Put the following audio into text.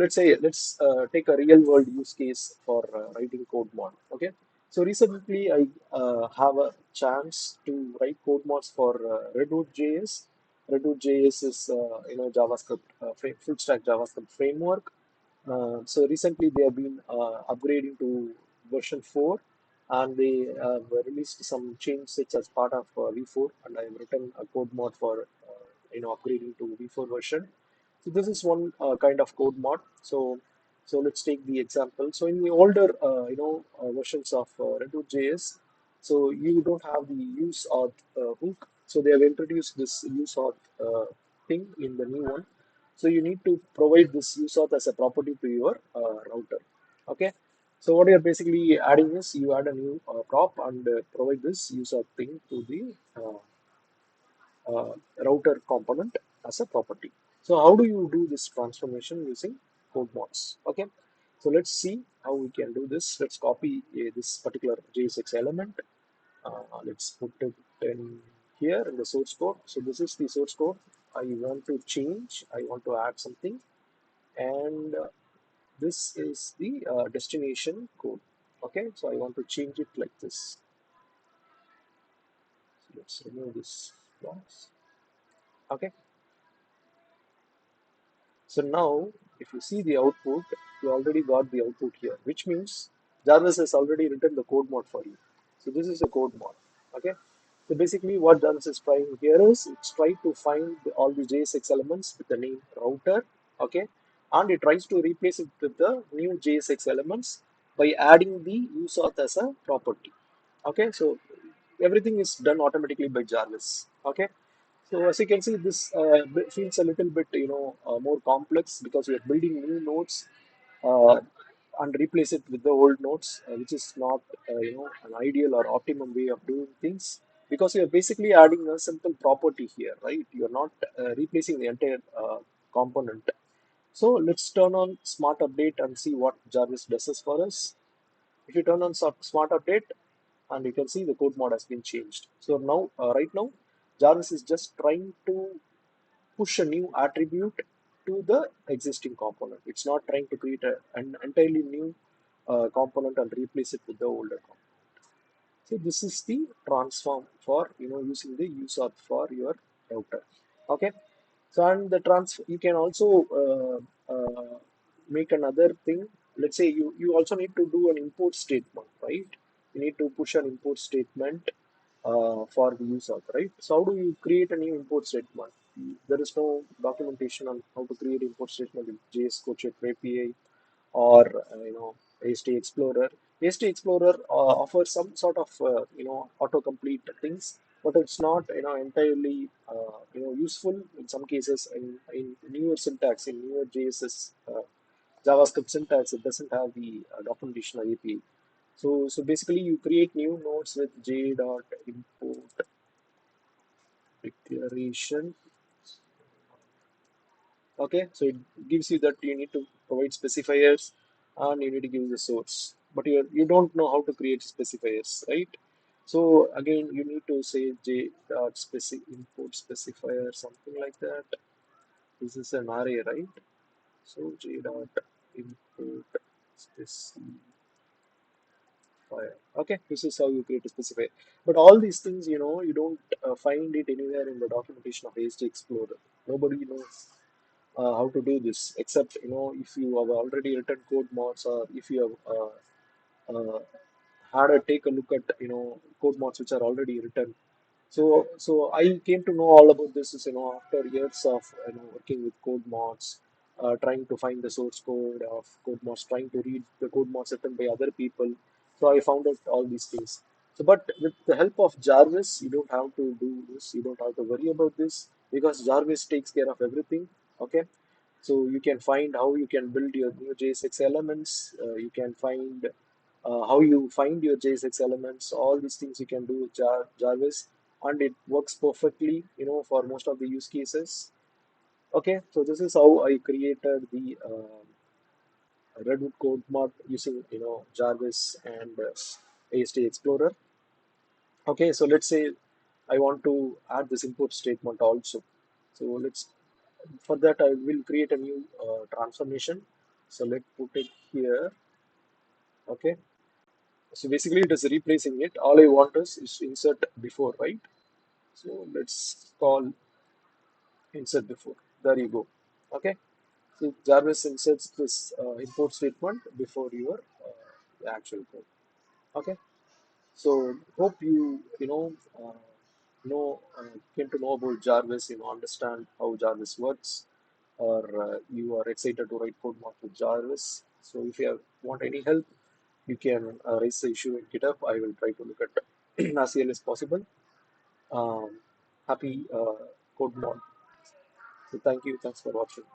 Let's take a real world use case for writing code mod. Okay, so recently I have a chance to write code mods for Redwood JS. Redwood JS is JavaScript full stack JavaScript framework. So recently they have been upgrading to version 4, and they have released some changes as part of V4, and I have written a code mod for upgrading to V4 version. So this is one kind of code mod. So let's take the example. So in the older versions of Redwood JS, so you don't have the use of hook. So they have introduced this use of thing in the new one. So you need to provide this use auth as a property to your router. Okay. So what you're basically adding is you add a new prop and provide this use auth thing to the router component as a property. So how do you do this transformation using code mods? Okay. So let's see how we can do this. Let's copy this particular JSX element. Let's put it in here in the source code. So this is the source code. I want to change. I want to add something, and this is the destination code. Okay, so I want to change it like this. So let's remove this box. Okay, so now if you see the output, you already got the output here, which means Jarvis has already written the code mod for you. So this is a code mod. Okay, so basically what Jarvis is trying here is it's trying to find all the JSX elements with the name router. Okay, and it tries to replace it with the new JSX elements by adding the use auth as a property. Okay, so everything is done automatically by Jarvis. Okay, so as you can see, this feels a little bit more complex because we are building new nodes uh, and replace it with the old nodes, which is not an ideal or optimum way of doing things, because you are basically adding a simple property here, right? You are not replacing the entire component. So let's turn on Smart Update and see what Jarvis does this for us. If you turn on Smart Update, and you can see the code mod has been changed. So now, right now, Jarvis is just trying to push a new attribute to the existing component. It's not trying to create an entirely new component and replace it with the older component. So this is the transform for using the use of for your router. Okay. So and the you can also make another thing. Let's say you also need to do an import statement, right? You need to push an import statement for the use of, right? So how do you create a new import statement? There is no documentation on how to create import statement with JS Coach API or AST Explorer. AST Explorer offers some sort of autocomplete things, but it's not entirely useful in some cases. In newer syntax, in newer JSS JavaScript syntax, it doesn't have the documentation or API. So basically, you create new nodes with j.import declaration. Okay, so it gives you that you need to provide specifiers and you need to give the source, but you don't know how to create specifiers, right? So again, you need to say j dot import specifier, something like that. This is an array, right? So j dot import specifier. Okay, this is how you create a specifier. But all these things, you don't find it anywhere in the documentation of AST Explorer. Nobody knows how to do this, except if you have already written code mods, or if you have had a take a look at code mods which are already written. So I came to know all about this is after years of working with code mods, trying to find the source code of code mods, trying to read the code mods written by other people. So I found out all these things. So but with the help of Jarvis, you don't have to do this. You don't have to worry about this because Jarvis takes care of everything. Okay. So you can find how you can build your new JSX elements. You can find how you find your JSX elements. All these things you can do with Jarvis, and it works perfectly, for most of the use cases. Okay, so this is how I created the Redwood code mod using Jarvis and AST Explorer. Okay, so let's say I want to add this import statement also. So let's for that I will create a new transformation. So let's put it here. Okay. So basically it is replacing it. All I want is insert before, right? So let's call insert before. There you go. Okay. So Jarvis inserts this import statement before your actual code. Okay. So hope came to know about Jarvis. Understand how Jarvis works, or you are excited to write code mark with Jarvis. So if you want any help, you can raise the issue in GitHub. I will try to look at as early as possible. Um, happy code mod. So thank you. Thanks for watching.